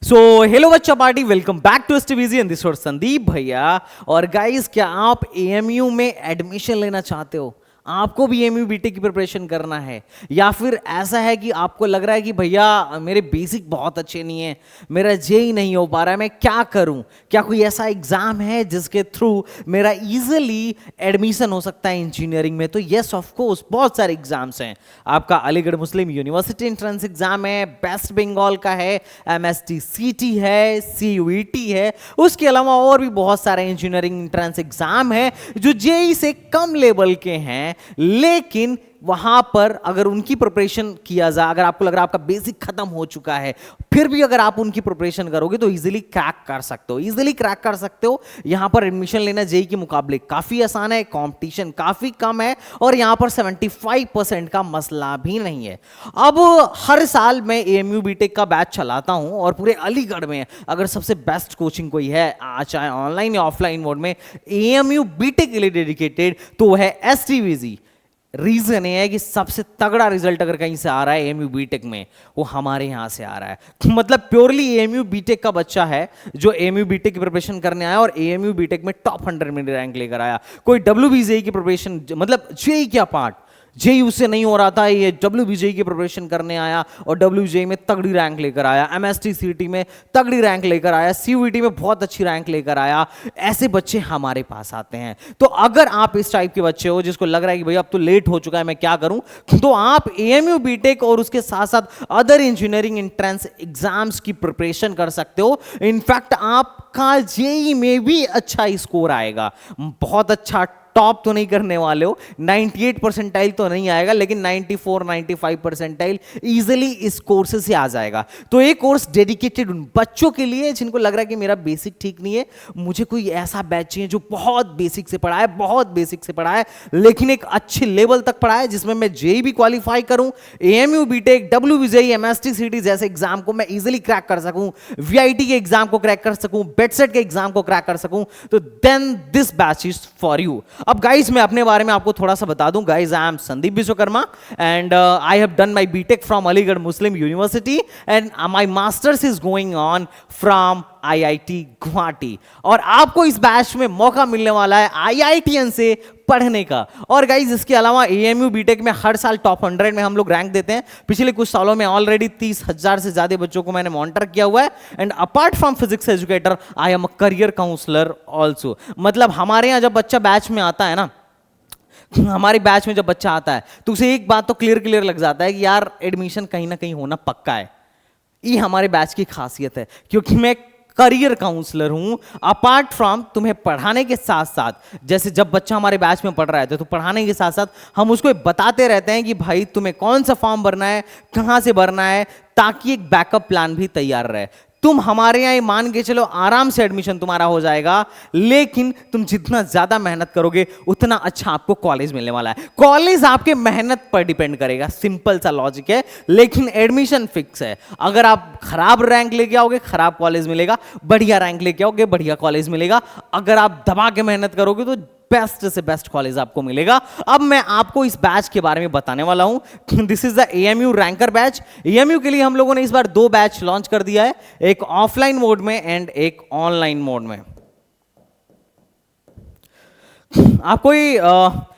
सो hello बच्चा party, welcome back to STVG and this Sandeep भैया। और गाइस, क्या आप एएमयू में एडमिशन लेना चाहते हो? आपको भी एएमयू बीटेक की प्रिपरेशन करना है, या फिर ऐसा है कि आपको लग रहा है कि भैया मेरे बेसिक बहुत अच्छे नहीं है, मेरा जेई नहीं हो पा रहा है, मैं क्या करूं? क्या कोई ऐसा एग्जाम है जिसके थ्रू मेरा इजीली एडमिशन हो सकता है इंजीनियरिंग में? तो यस, ऑफ कोर्स, बहुत सारे एग्जाम्स हैं। आपका Aligarh Muslim university entrance exam है, वेस्ट बंगाल का है, एमएसटीसीटी है, सीयूईटी है, उसके अलावा और भी बहुत सारे इंजीनियरिंग एंट्रेंस एग्जाम है जो जेई से कम लेवल के हैं। लेकिन वहां पर अगर उनकी प्रिपरेशन किया जाए, अगर आपको लग रहा है आपका बेसिक खत्म हो चुका है, फिर भी अगर आप उनकी प्रिपरेशन करोगे तो इजीली क्रैक कर सकते हो, इजीली क्रैक कर सकते हो। यहां पर एडमिशन लेना जेई के मुकाबले काफी आसान है, कंपटीशन काफी कम है, और यहां पर 75% का मसला भी नहीं है। अब हर साल मैं एएमयू बीटेक का बैच चलाता हूं, और पूरे अलीगढ़ में अगर सबसे बेस्ट कोचिंग कोई है, चाहे ऑनलाइन या ऑफलाइन मोड में, एएमयू बीटेक के लिए डेडिकेटेड, तो वो है एसटीवीजी। रीजन ये है कि सबसे तगड़ा रिजल्ट अगर कहीं से आ रहा है एएमयू बीटेक में, वो हमारे यहां से आ रहा है। मतलब प्योरली एएमयू बीटेक का बच्चा है जो एएमयू बीटेक की प्रिपरेशन करने आया और एएमयू बीटेक में टॉप 100 में रैंक लेकर आया। कोई डब्ल्यूबीजेई की प्रिपरेशन, मतलब जेई क्या पार्ट, जेई उससे नहीं हो रहा था, ये डब्ल्यूबीजेई की प्रिपरेशन करने आया और डब्ल्यूबीजेई में तगड़ी रैंक लेकर आया, एमएसटीसीटी में तगड़ी रैंक लेकर आया, सीयूईटी में बहुत अच्छी रैंक लेकर आया। ऐसे बच्चे हमारे पास आते हैं। तो अगर आप इस टाइप के बच्चे हो जिसको लग रहा है कि भैया अब तो लेट हो चुका है, मैं क्या करूं, तो आप एएमयू बीटेक और उसके साथ साथ अदर इंजीनियरिंग एंट्रेंस एग्जाम्स की प्रिपरेशन कर सकते हो। इनफैक्ट आपका जेई में भी अच्छा स्कोर आएगा, बहुत अच्छा। टॉप तो नहीं करने वाले हो, 98 परसेंटाइल तो नहीं आएगा, लेकिन 94-95 परसेंटाइल इजिली इस कोर्स से आ जाएगा। तो ये कोर्स डेडिकेटेड उन बच्चों के लिए जिनको लग रहा है कि मेरा बेसिक ठीक नहीं है, मुझे कोई ऐसा बैच चाहिए जो बहुत बेसिक से पढ़ा है, बहुत बेसिक से पढ़ा है, लेकिन एक अच्छे लेवल तक पढ़ा है, जिसमें मैं जेई भी क्वालिफाई करूं, एएमयू बीटेक, डब्ल्यूबीजेई, एमएसटीसीटी जैसे एग्जाम को मैं इजिली क्रैक कर सकूं, वीआईटी के एग्जाम को क्रैक कर सकूं, बेटसेट के एग्जाम को क्रैक कर सकूं, तो then this batch is for you. अब गाइस, मैं अपने बारे में आपको थोड़ा सा बता दूं। Guys, I am Sandeep Vishwakarma and I have done my BTech from Aligarh Muslim University and my masters is going on from IIT Guwahati. और आपको इस बैच में मौका मिलने वाला है आईआईटीएन से पढ़ने का। और गाइज, इसके अलावा एएमयू बीटेक में हर साल टॉप 100 में हम लोग रैंक देते हैं। पिछले कुछ सालों में ऑलरेडी 30,000 से ज्यादा बच्चों को मैंने मॉनिटर किया हुआ है। And apart from physics educator, I am a career counsellor also. मतलब हमारे यहाँ जब बच्चा बैच में आता है ना, हमारे बैच में जब बच्चा आता है, तो उसे एक बात तो क्लियर लग जाता है कि यार एडमिशन कहीं ना कहीं होना पक्का है। ये हमारे बैच की खासियत है, क्योंकि मैं करियर काउंसलर हूं। अपार्ट फ्रॉम तुम्हें पढ़ाने के साथ साथ, जैसे जब बच्चा हमारे बैच में पढ़ रहा है तो पढ़ाने के साथ साथ हम उसको बताते रहते हैं कि भाई तुम्हें कौन सा फॉर्म भरना है, कहां से भरना है, ताकि एक बैकअप प्लान भी तैयार रहे। तुम हमारे यहाँ मान के चलो आराम से एडमिशन तुम्हारा हो जाएगा, लेकिन तुम जितना ज्यादा मेहनत करोगे उतना अच्छा आपको कॉलेज मिलने वाला है। कॉलेज आपके मेहनत पर डिपेंड करेगा, सिंपल सा लॉजिक है, लेकिन एडमिशन फिक्स है। अगर आप खराब रैंक लेके आओगे, खराब कॉलेज मिलेगा, बढ़िया रैंक लेके आओगे, बढ़िया कॉलेज मिलेगा। अगर आप दबा के मेहनत करोगे तो बेस्ट से बेस्ट कॉलेज आपको मिलेगा। अब मैं आपको इस बैच के बारे में बताने वाला हूं। This is the AMU ranker batch. AMU के लिए हम लोगों ने इस बार 2 बैच लॉन्च कर दिया है, एक ऑफलाइन मोड में एंड एक ऑनलाइन मोड में। आपको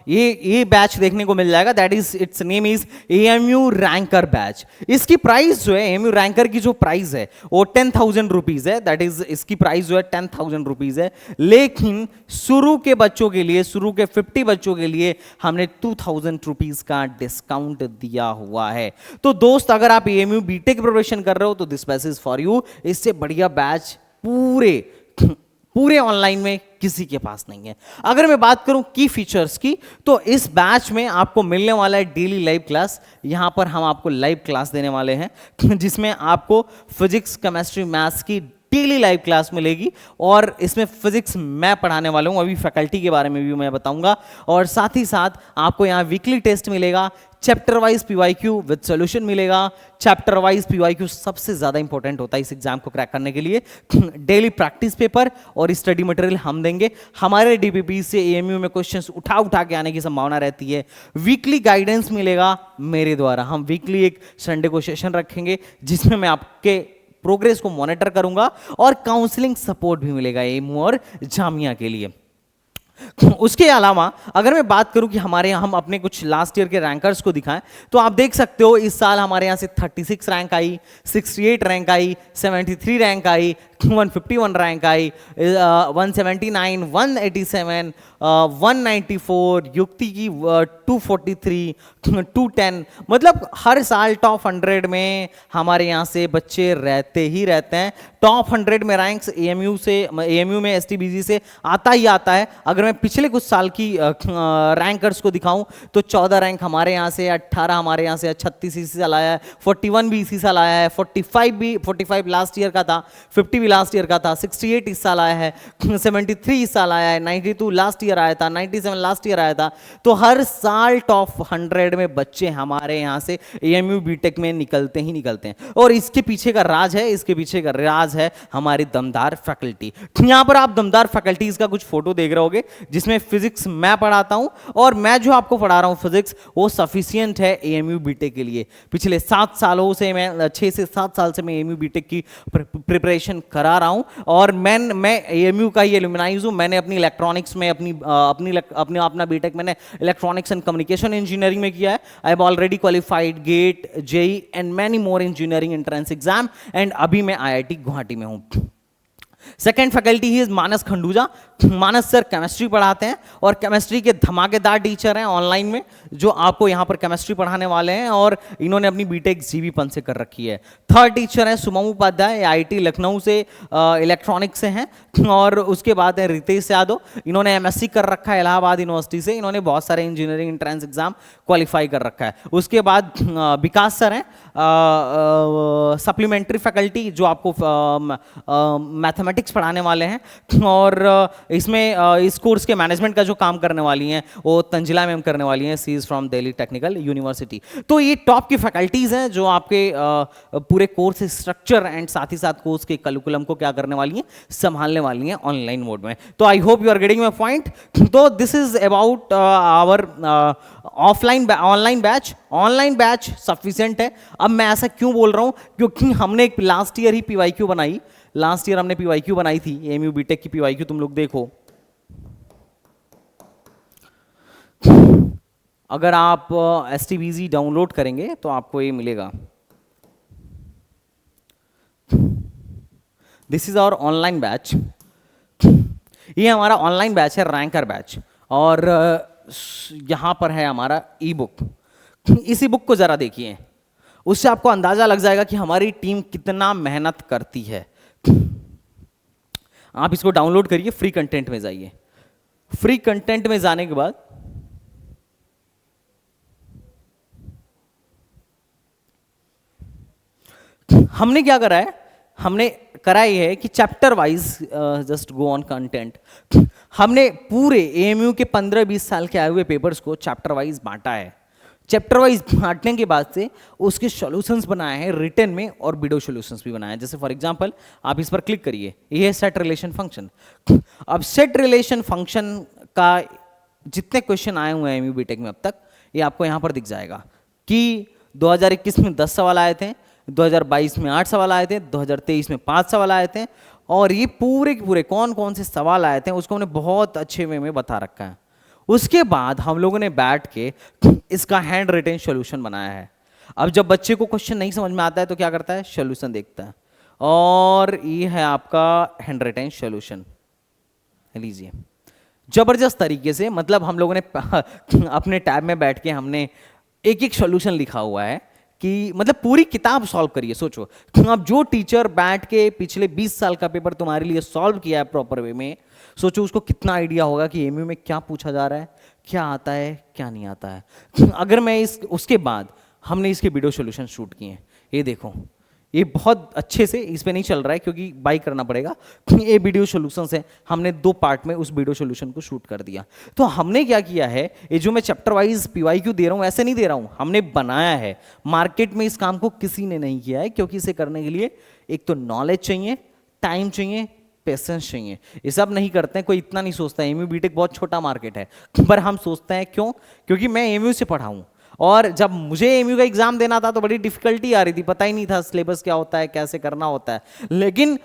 ये बैच देखने को मिल जाएगा, that is it's name is AMU ranker batch. इसकी प्राइस जो है, एएमयू रैंकर की जो प्राइस है वो 10,000 रुपीज है, दैट इज इसकी प्राइस जो है 10,000 रुपीज है। लेकिन शुरू के बच्चों के लिए, शुरू के 50 बच्चों के लिए हमने 2,000 रुपीज का डिस्काउंट दिया हुआ है। तो दोस्त, अगर आप एएमयू बीटेक प्रिपरेशन कर रहे हो तो this batch is for you. इससे बढ़िया बैच पूरे ऑनलाइन में किसी के पास नहीं है। अगर मैं बात करूं की फीचर्स की, तो इस बैच में आपको मिलने वाला है डेली लाइव क्लास। यहां पर हम आपको लाइव क्लास देने वाले हैं, जिसमें आपको फिजिक्स, केमिस्ट्री, मैथ्स की डेली लाइव क्लास मिलेगी। और इसमें फिजिक्स मैं पढ़ाने वाला हूं, अभी फैकल्टी के बारे में भी मैं बताऊंगा। और साथ ही साथ आपको यहां वीकली टेस्ट मिलेगा, chapter wise PYQ with solution मिलेगा। चैप्टर वाइज पीवाईक्यू सबसे ज्यादा इंपॉर्टेंट होता है इस एग्जाम को क्रैक करने के लिए। डेली प्रैक्टिस पेपर और स्टडी मटेरियल हम देंगे। हमारे डीपीपी से एएमयू में क्वेश्चंस उठा के आने की संभावना रहती है। वीकली गाइडेंस मिलेगा मेरे द्वारा। हम वीकली एक संडे को सेशन रखेंगे जिसमें मैं आपके प्रोग्रेस को मॉनिटर करूंगा और काउंसलिंग सपोर्ट भी मिलेगा एएमयू और जामिया के लिए। उसके अलावा अगर मैं बात करूं कि हमारे यहाँ हम अपने कुछ लास्ट ईयर के रैंकर्स को दिखाएं, तो आप देख सकते हो इस साल हमारे यहाँ से 36 रैंक आई, 68 रैंक आई, 73 रैंक आई, 151 रैंक आई, 179, 187, 194, युक्ति की 243, 210, मतलब हर साल टॉप 100 में हमारे यहाँ से बच्चे रहते ही रहते हैं। टॉप 100 में रैंक्स एएमयू में एसटीबीजी से आता ही आता है। अगर मैं पिछले कुछ साल की रैंकर्स को दिखाऊं तो 14 रैंक हमारे यहाँ से, 18 हमारे यहाँ से, 36 इसी साल आया है, 41 भी इसी साल आया है, 45 लास्ट ईयर का था, 50 भी लास्ट ईयर का था, 68 इस साल आया है, 73 इस साल आया है, 92 लास्ट ईयर आया था, 97 लास्ट ईयर आया था। तो हर साल टॉप 100 में बच्चे हमारे यहाँ से एएमयू बीटेक में निकलते ही निकलते हैं। और इसके पीछे का राज है हमारी दमदार फैकल्टी। यहाँ पर आप दमदार फैकल्टीज का कुछ फोटो देख रहे होगे, जिसमें फिजिक्स मैं पढ़ाता हूं और मैं जो आपको पढ़ा रहा हूं फिजिक्स वो सफिशिएंट है एएमयू बीटेक के लिए। पिछले 7 सालों से मैं 6 से 7 साल से मैं एएमयू बीटेक की प्रिपरेशन करा रहा हूं और मैं एएमयू का ही एलुमनाइज हूं। मैंने अपनी इलेक्ट्रॉनिक्स में अपना बीटेक मैंने इलेक्ट्रॉनिक्स एंड कम्युनिकेशन इंजीनियरिंग में किया है। I have already qualified GATE, JEE and many more engineering entrance exam and अभी मैं आईआईटी गुवाहाटी में हूं। Second faculty he is Manas Khanduja. Manas sir chemistry पढ़ाते हैं और केमिस्ट्री के धमाकेदार टीचर हैं ऑनलाइन में, जो आपको यहाँ पर केमिस्ट्री पढ़ाने वाले हैं और इन्होंने अपनी बीटेक जीबीपन से कर रखी है। थर्ड टीचर हैं सुमम उपाध्याय, आईआईटी लखनऊ से इलेक्ट्रॉनिक्स से हैं। और उसके बाद है रितेश यादव, इन्होंने एमएससी कर रखा है इलाहाबाद यूनिवर्सिटी से, इन्होंने बहुत सारे इंजीनियरिंग एंट्रेंस एग्जाम क्वालिफाई कर रखा है। उसके बाद विकास सर हैं, सप्लीमेंट्री फैकल्टी जो आपको मैथमेटिक्स पढ़ाने वाले हैं और इसमें इस कोर्स के मैनेजमेंट का जो काम करने वाली हैं वो तंजिला मैम करने वाली हैं। She is from Delhi technical university. तो ये टॉप की फैकल्टीज हैं जो आपके पूरे कोर्स स्ट्रक्चर एंड साथ ही साथ कोर्स के करिकुलम को क्या करने वाली हैं, संभालने वाली हैं ऑनलाइन मोड में। तो I hope you are getting my point. तो this is about our online batch sufficient है। अब मैं ऐसा क्यों बोल रहा हूं, क्योंकि हमने एक लास्ट ईयर ही पीवाईक्यू बनाई, लास्ट ईयर हमने पीवाईक्यू बनाई थी एएमयू बीटेक की पीवाईक्यू, तुम लोग देखो। अगर आप एसटीबीजी डाउनलोड करेंगे तो आपको ये मिलेगा। This is our online batch. ये हमारा ऑनलाइन बैच है, रैंकर बैच। और यहां पर है हमारा ई बुक। इस ई बुक को जरा देखिए, उससे आपको अंदाजा लग जाएगा कि हमारी टीम कितना मेहनत करती है। आप इसको डाउनलोड करिए, फ्री कंटेंट में जाइए। फ्री कंटेंट में जाने के बाद हमने क्या करा है, हमने करा ये है कि chapter wise just go on content. हमने पूरे एएमयू के 15-20 साल के आए हुए पेपर्स को चैप्टर वाइज बांटा है। चैप्टर वाइज बांटने के बाद से उसके सॉल्यूशंस बनाए हैं रिटन में और वीडियो सॉल्यूशंस भी बनाए हैं। जैसे फॉर एग्जांपल आप इस पर क्लिक करिए, ये है सेट रिलेशन फंक्शन। अब सेट रिलेशन फंक्शन का जितने क्वेश्चन आए हुए हैं एमयू बीटेक में अब तक, ये आपको यहां पर दिख जाएगा कि 2021 में 10 सवाल आए थे, 2022 में 8 सवाल आए थे, 2023 में 5 सवाल आए थे। और ये पूरे के पूरे कौन कौन से सवाल आए थे उसको हमने बहुत अच्छे वे में बता रखा है। उसके बाद हम लोगों ने बैठ के इसका हैंड रिटेन सॉल्यूशन बनाया है। अब जब बच्चे को क्वेश्चन नहीं समझ में आता है तो क्या करता है, सॉल्यूशन देखता है। और ये है आपका हैंड रिटेन सॉल्यूशन, लीजिए जबरदस्त तरीके से। मतलब हम लोगों ने अपने टैब में बैठ के हमने एक एक सॉल्यूशन लिखा हुआ है कि मतलब पूरी किताब सॉल्व करिए। सोचो अब जो टीचर बैठ के पिछले 20 साल का पेपर तुम्हारे लिए सॉल्व किया है प्रॉपर वे में, सोचो उसको कितना आइडिया होगा कि एमयू में क्या पूछा जा रहा है, क्या आता है क्या नहीं आता है। अगर मैं उसके बाद हमने इसके वीडियो सॉल्यूशन शूट किए हैं, ये देखो ये बहुत अच्छे से, इस पे नहीं चल रहा है क्योंकि बाई करना पड़ेगा। ये वीडियो सॉल्यूशन है, हमने 2 पार्ट में उस वीडियो सॉल्यूशन को शूट कर दिया। तो हमने क्या किया है, ये जो मैं चैप्टर वाइज पीवाईक्यू दे रहा हूँ ऐसे नहीं दे रहा हूँ, हमने बनाया है। मार्केट में इस काम को किसी ने नहीं किया है, क्योंकि इसे करने के लिए एक तो नॉलेज चाहिए, टाइम चाहिए, पेशेंस चाहिए। ये सब नहीं करते हैं, कोई इतना नहीं सोचता है। एमयू बीटेक बहुत छोटा मार्केट है, पर हम सोचते हैं क्यों, क्योंकि मैं एमयू से पढ़ा हूँ और जब मुझे एमयू का एग्जाम देना था तो बड़ी डिफिकल्टी आ रही थी, पता ही नहीं था सिलेबस क्या होता है, कैसे करना होता है। लेकिन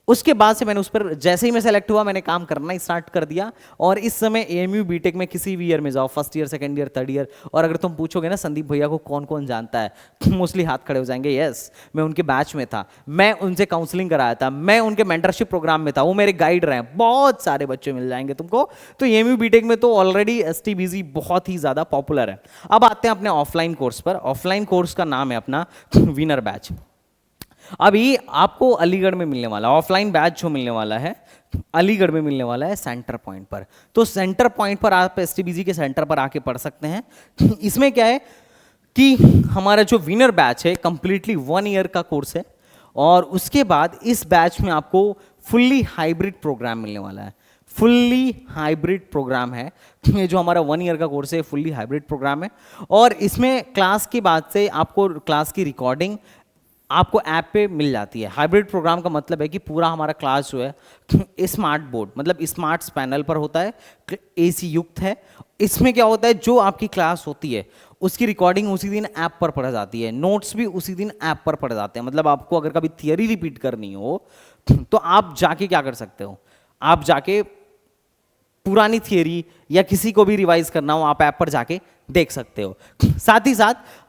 उसके बाद से मैंने उस पर, जैसे ही मैं सेलेक्ट हुआ, मैंने काम करना ही स्टार्ट कर दिया। और इस समय एएमयू बीटेक में किसी भी ईयर में जाओ, first year, second year, third year, और अगर तुम पूछोगे ना संदीप भैया को कौन कौन जानता है, मोस्टली हाथ खड़े हो जाएंगे। यस, मैं उनके बैच में था, मैं उनसे काउंसलिंग कराया था, मैं उनके मेंटरशिप प्रोग्राम में था, वो मेरे गाइड रहे हैं। बहुत सारे बच्चे मिल जाएंगे तुमको। तो एएमयू बीटेक में तो ऑलरेडी एसटीबीजी बहुत ही ज़्यादा पॉपुलर है। अब आते हैं अपने ऑफलाइन कोर्स पर। ऑफलाइन कोर्स का नाम है अपना विनर बैच। अभी आपको अलीगढ़ में मिलने वाला ऑफलाइन बैच जो मिलने वाला है, अलीगढ़ में मिलने वाला है सेंटर पॉइंट पर। तो सेंटर पॉइंट पर आप एसटीबीजी के सेंटर पर आके पढ़ सकते हैं। इसमें क्या है कि हमारा जो विनर बैच है कंप्लीटली 1 ईयर का कोर्स है, और उसके बाद इस बैच में आपको फुल्ली हाइब्रिड प्रोग्राम मिलने वाला है। फुल्ली हाइब्रिड प्रोग्राम है ये जो हमारा 1 ईयर का कोर्स है, फुल्ली हाइब्रिड प्रोग्राम है। और इसमें क्लास के बाद से आपको क्लास की रिकॉर्डिंग आपको ऐप पे मिल जाती है। हाइब्रिड प्रोग्राम का मतलब है कि पूरा हमारा क्लास जो है स्मार्ट बोर्ड, मतलब स्मार्ट पैनल पर होता है, एसी युक्त है। इसमें क्या होता है, जो आपकी क्लास होती है उसकी रिकॉर्डिंग उसी दिन ऐप पर पढ़ जाती है, नोट्स भी उसी दिन ऐप पर पढ़ जाते हैं। मतलब आपको अगर कभी थियरी रिपीट करनी हो तो आप जाके क्या कर सकते हो, आप जाके पुरानी थियरी या किसी को भी रिवाइज करना हो, आप ऐप पर जाके देख सकते हो। साथ ही साथ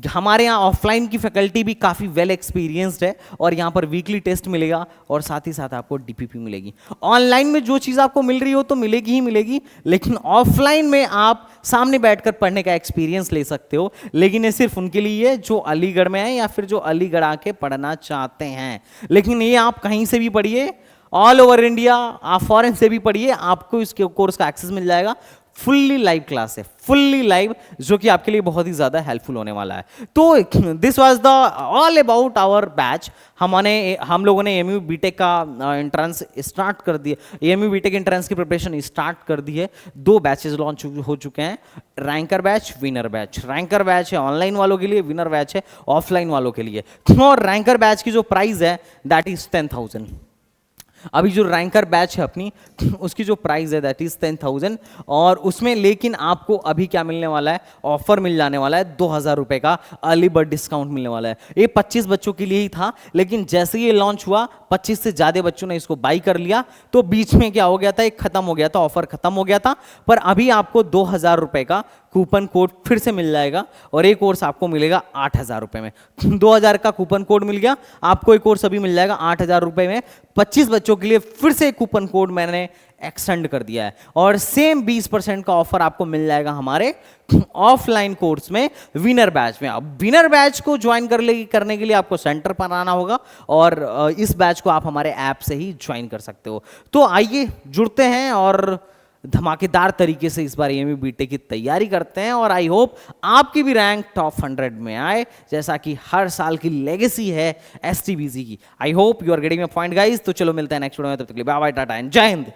हमारे यहाँ ऑफलाइन की फैकल्टी भी काफ़ी वेल एक्सपीरियंस्ड है, और यहाँ पर वीकली टेस्ट मिलेगा, और साथ ही साथ आपको डीपीपी मिलेगी। ऑनलाइन में जो चीज़ आपको मिल रही हो तो मिलेगी ही मिलेगी, लेकिन ऑफलाइन में आप सामने बैठकर पढ़ने का एक्सपीरियंस ले सकते हो। लेकिन ये सिर्फ उनके लिए जो अलीगढ़ में है या फिर जो अलीगढ़ आके पढ़ना चाहते हैं। लेकिन ये आप कहीं से भी पढ़िए, ऑल ओवर इंडिया, आप फॉरेन से भी पढ़िए, आपको इसके कोर्स का एक्सेस मिल जाएगा। फुल्ली लाइव क्लास है, फुल्ली लाइव, जो कि आपके लिए बहुत ही ज्यादा हेल्पफुल होने वाला है। तो this was the all about our batch. हम लोगों ने एएमयू बीटेक का एंट्रेंस स्टार्ट कर दिया, एएमयू बीटेक एंट्रेंस की प्रिपरेशन स्टार्ट कर दी है। 2 बैचेस लॉन्च हो चुके हैं, ranker batch, winner batch. Ranker batch है ऑनलाइन वालों के लिए, विनर बैच है ऑफलाइन वालों के लिए। और रैंकर बैच की जो प्राइस है दैट इज 10,000। अभी जो रैंकर बैच है अपनी, उसकी जो प्राइस है दैट इज 10,000। और उसमें लेकिन आपको अभी क्या मिलने वाला है, ऑफर मिल जाने वाला है 2,000 रुपए का अर्ली बर्ड डिस्काउंट मिलने वाला है। ये 25 बच्चों के लिए ही था, लेकिन जैसे ये लॉन्च हुआ 25 से ज्यादा बच्चों ने इसको बाई कर लिया, तो बीच में क्या हो गया था, एक खत्म हो गया था, ऑफर खत्म हो गया था। पर अभी आपको 2,000 रुपए का कूपन कोड फिर से मिल जाएगा, और एक कोर्स आपको मिलेगा 8,000 रुपए में। 2,000 का कूपन कोड मिल गया आपको, एक कोर्स अभी मिल जाएगा 8,000 रुपए में। 25 बच्चों के लिए फिर से कूपन कोड मैंने एक्सटेंड कर दिया है, और सेम 20% का ऑफर आपको मिल जाएगा हमारे ऑफलाइन कोर्स में, विनर बैच में। अब विनर बैच को ज्वाइन करने के लिए आपको सेंटर पर आना होगा, और इस बैच को आप हमारे ऐप से ही ज्वाइन कर सकते हो। तो आइए जुड़ते हैं और धमाकेदार तरीके से इस बार एएमयू बीटेक की तैयारी करते हैं, और आई होप आपकी भी रैंक टॉप 100 में आए, जैसा कि हर साल की लेगेसी है एसटीबीजी की। I hope you are getting my point guys. तो चलो मिलते हैं नेक्स्ट वीडियो में, तब तक के लिए बाय बाय, टाटा एंड जय हिंद।